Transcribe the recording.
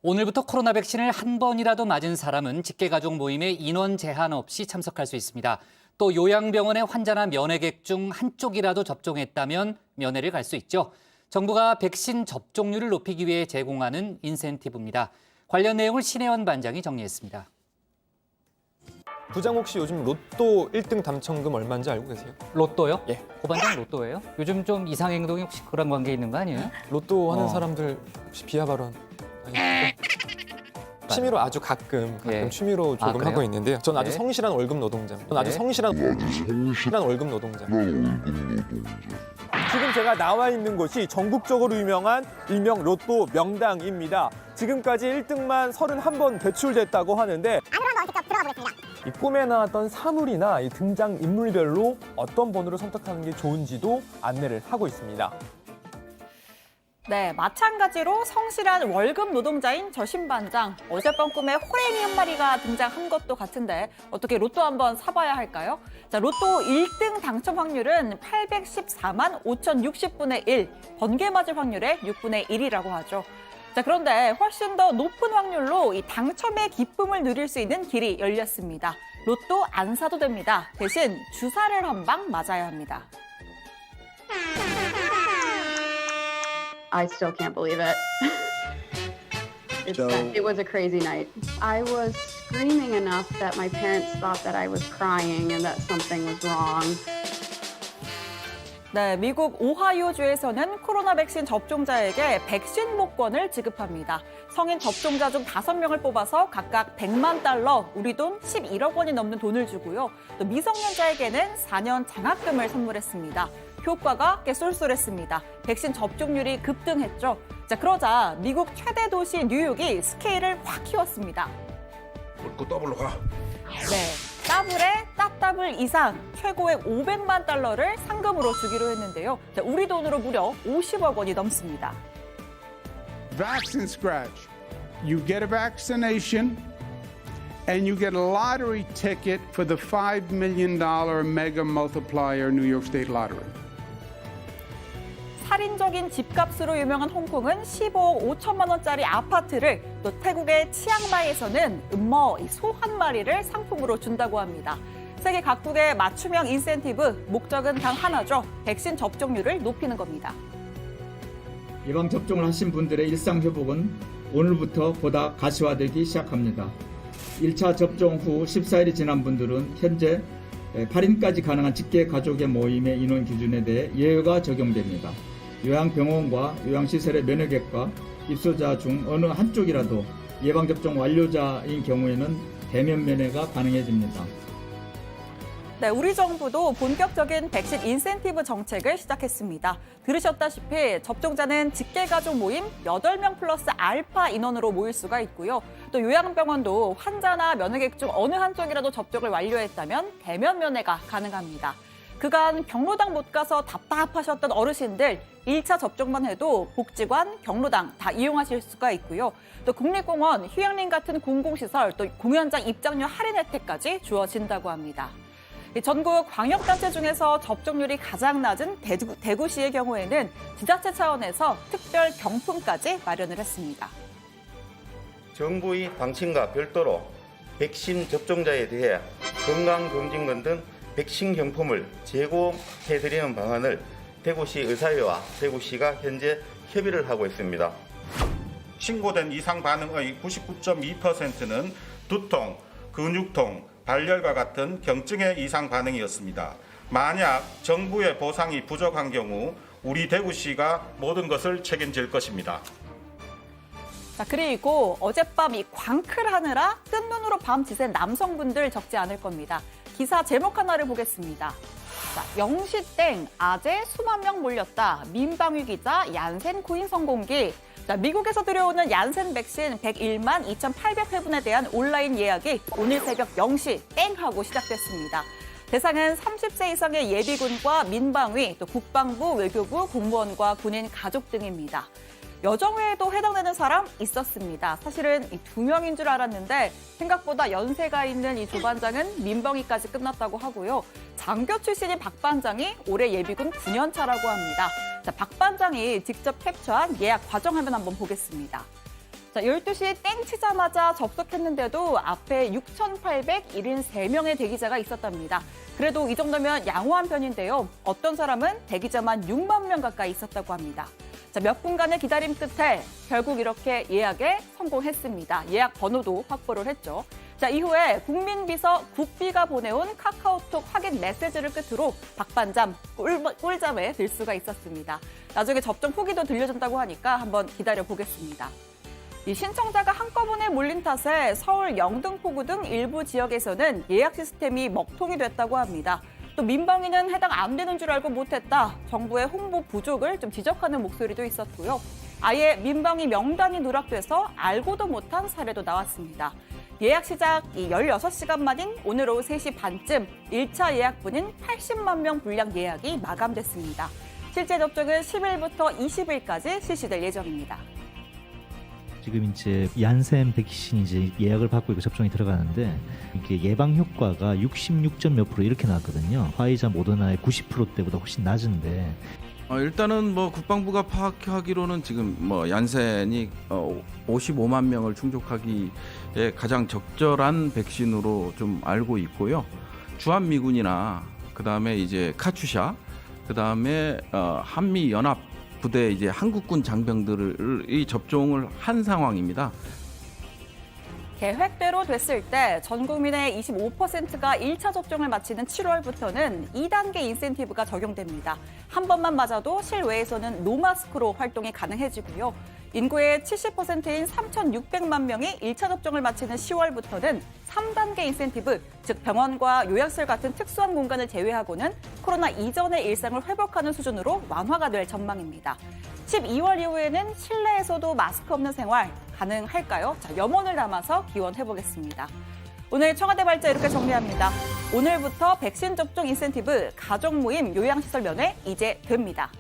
오늘부터 코로나 백신을 한 번이라도 맞은 사람은 직계가족 모임에 인원 제한 없이 참석할 수 있습니다. 또 요양병원의 환자나 면회객 중 한쪽이라도 접종했다면 면회를 갈 수 있죠. 정부가 백신 접종률을 높이기 위해 제공하는 인센티브입니다. 관련 내용을 신혜원 반장이 정리했습니다. 부장 혹시 요즘 로또 1등 당첨금 얼마인지 알고 계세요? 로또요? 예. 고반장 로또예요? 요즘 좀 이상 행동이 혹시 그런 관계 있는 거 아니에요? 로또 하는 사람들 혹시 비하 발언 아니죠? 취미로 아주 가끔 예. 취미로 조금 그래요? 하고 있는데요. 전 아주 네. 성실한 월급 노동자입니다. 전 아주 네. 성실한 월급 노동자. 지금 제가 나와 있는 곳이 전국적으로 유명한 일명 로또 명당입니다. 지금까지 1등만 31번 배출됐다고 하는데 안으로 한번 직접 들어가 보겠습니다. 이 꿈에 나왔던 사물이나 이 등장 인물별로 어떤 번호를 선택하는 게 좋은지도 안내를 하고 있습니다. 네, 마찬가지로 성실한 월급 노동자인 저 신반장. 어젯밤 꿈에 호랭이 한 마리가 등장한 것도 같은데 어떻게 로또 한번 사봐야 할까요? 자, 로또 1등 당첨 확률은 814만 5,060분의 1, 번개 맞을 확률의 6분의 1이라고 하죠. 자, 그런데 훨씬 더 높은 확률로 이 당첨의 기쁨을 누릴 수 있는 길이 열렸습니다. 로또 안 사도 됩니다. 대신 주사를 한 방 맞아야 합니다. I still can't believe it. It was a crazy night. I was screaming enough that my parents thought that I was crying and that something was wrong. 네, 미국 오하이오주에서는 코로나 백신 접종자에게 백신 복권을 지급합니다. 성인 접종자 중 5명을 뽑아서 각각 100만 달러, 우리 돈 11억 원이 넘는 돈을 주고요. 또 미성년자에게는 4년 장학금을 선물했습니다. 효과가 꽤 쏠쏠했습니다. 백신 접종률이 급등했죠. 자, 그러자 미국 최대 도시 뉴욕이 스케일을 확 키웠습니다. 또 더블로 가. 네, 더블에 따더블 이상 최고의 500만 달러를 상금으로 주기로 했는데요. 자, 우리 돈으로 무려 50억 원이 넘습니다. Vaccine scratch. You get a vaccination and you get a lottery ticket for the $5 million mega multiplier New York State Lottery. 살인적인 집값으로 유명한 홍콩은 15억 5천만 원짜리 아파트를, 또 태국의 치앙마이에서는 소 한 마리를 상품으로 준다고 합니다. 세계 각국의 맞춤형 인센티브, 목적은 단 하나죠. 백신 접종률을 높이는 겁니다. 예방접종을 하신 분들의 일상 회복은 오늘부터 보다 가시화되기 시작합니다. 1차 접종 후 14일이 지난 분들은 현재 8인까지 가능한 직계 가족의 모임의 인원 기준에 대해 예외가 적용됩니다. 요양병원과 요양시설의 면회객과 입소자 중 어느 한쪽이라도 예방접종 완료자인 경우에는 대면 면회가 가능해집니다. 네, 우리 정부도 본격적인 백신 인센티브 정책을 시작했습니다. 들으셨다시피 접종자는 직계가족 모임 8명 플러스 알파 인원으로 모일 수가 있고요. 또 요양병원도 환자나 면회객 중 어느 한쪽이라도 접종을 완료했다면 대면 면회가 가능합니다. 그간 경로당 못 가서 답답하셨던 어르신들 1차 접종만 해도 복지관, 경로당 다 이용하실 수가 있고요. 또 국립공원, 휴양림 같은 공공시설, 또 공연장 입장료 할인 혜택까지 주어진다고 합니다. 전국 광역단체 중에서 접종률이 가장 낮은 대구시의 경우에는 지자체 차원에서 특별 경품까지 마련을 했습니다. 정부의 방침과 별도로 백신 접종자에 대해 건강검진권 등 백신 경품을 제공해드리는 방안을 대구시 의사회와 대구시가 현재 협의를 하고 있습니다. 신고된 이상 반응의 99.2%는 두통, 근육통, 발열과 같은 경증의 이상 반응이었습니다. 만약 정부의 보상이 부족한 경우 우리 대구시가 모든 것을 책임질 것입니다. 자, 그리고 어젯밤 이 광클하느라 뜬 눈으로 밤 지샌 남성분들 적지 않을 겁니다. 기사 제목 하나를 보겠습니다. 자, 0시 땡 아재 수만 명 몰렸다. 민방위 기자 얀센 코인 성공기. 자, 미국에서 들여오는 얀센 백신 101만 2,800회분에 대한 온라인 예약이 오늘 새벽 0시 땡 하고 시작됐습니다. 대상은 30세 이상의 예비군과 민방위, 또 국방부, 외교부, 공무원과 군인 가족 등입니다. 여정회에도 해당되는 사람 있었습니다. 사실은 이 2명인 줄 알았는데 생각보다 연세가 있는 이 조반장은 민방위까지 끝났다고 하고요. 장교 출신인 박 반장이 올해 예비군 9년 차라고 합니다. 자, 박 반장이 직접 캡처한 예약 과정 화면 한번 보겠습니다. 자, 12시 땡 치자마자 접속했는데도 앞에 6,873명의 대기자가 있었답니다. 그래도 이 정도면 양호한 편인데요. 어떤 사람은 대기자만 6만 명 가까이 있었다고 합니다. 자, 몇 분간의 기다림 끝에 결국 이렇게 예약에 성공했습니다. 예약 번호도 확보를 했죠. 자, 이후에 국민비서 국비가 보내온 카카오톡 확인 메시지를 끝으로 박반잠, 꿀잠에 들 수가 있었습니다. 나중에 접종 후기도 들려준다고 하니까 한번 기다려보겠습니다. 이 신청자가 한꺼번에 몰린 탓에 서울 영등포구 등 일부 지역에서는 예약 시스템이 먹통이 됐다고 합니다. 또 민방위는 해당 안 되는 줄 알고 못했다. 정부의 홍보 부족을 좀 지적하는 목소리도 있었고요. 아예 민방위 명단이 누락돼서 알고도 못한 사례도 나왔습니다. 예약 시작 16시간 만인 오늘 오후 3시 반쯤 1차 예약분인 80만 명 분량 예약이 마감됐습니다. 실제 접종은 10일부터 20일까지 실시될 예정입니다. 지금 이제 얀센 백신이 이제 예약을 받고 있고 접종이 들어가는데 이게 예방 효과가 66점 몇 프로 이렇게 나왔거든요. 화이자 모더나의 90%대보다 훨씬 낮은데. 일단은 뭐 국방부가 파악하기로는 지금 뭐 얀센이 55만 명을 충족하기에 가장 적절한 백신으로 좀 알고 있고요. 주한미군이나 그다음에 이제 카츄샤, 그다음에 한미 연합 부대 이제 한국군 장병들이 접종을 한 상황입니다. 계획대로 됐을 때 전 국민의 25%가 1차 접종을 마치는 7월부터는 2단계 인센티브가 적용됩니다. 한 번만 맞아도 실외에서는 노마스크로 활동이 가능해지고요. 인구의 70%인 3,600만 명이 1차 접종을 마치는 10월부터는 3단계 인센티브, 즉 병원과 요양실 같은 특수한 공간을 제외하고는 코로나 이전의 일상을 회복하는 수준으로 완화가 될 전망입니다. 12월 이후에는 실내에서도 마스크 없는 생활 가능할까요? 자, 염원을 담아서 기원해보겠습니다. 오늘 청와대 발자 이렇게 정리합니다. 오늘부터 백신 접종 인센티브 가족 모임 요양시설 면회 이제 됩니다.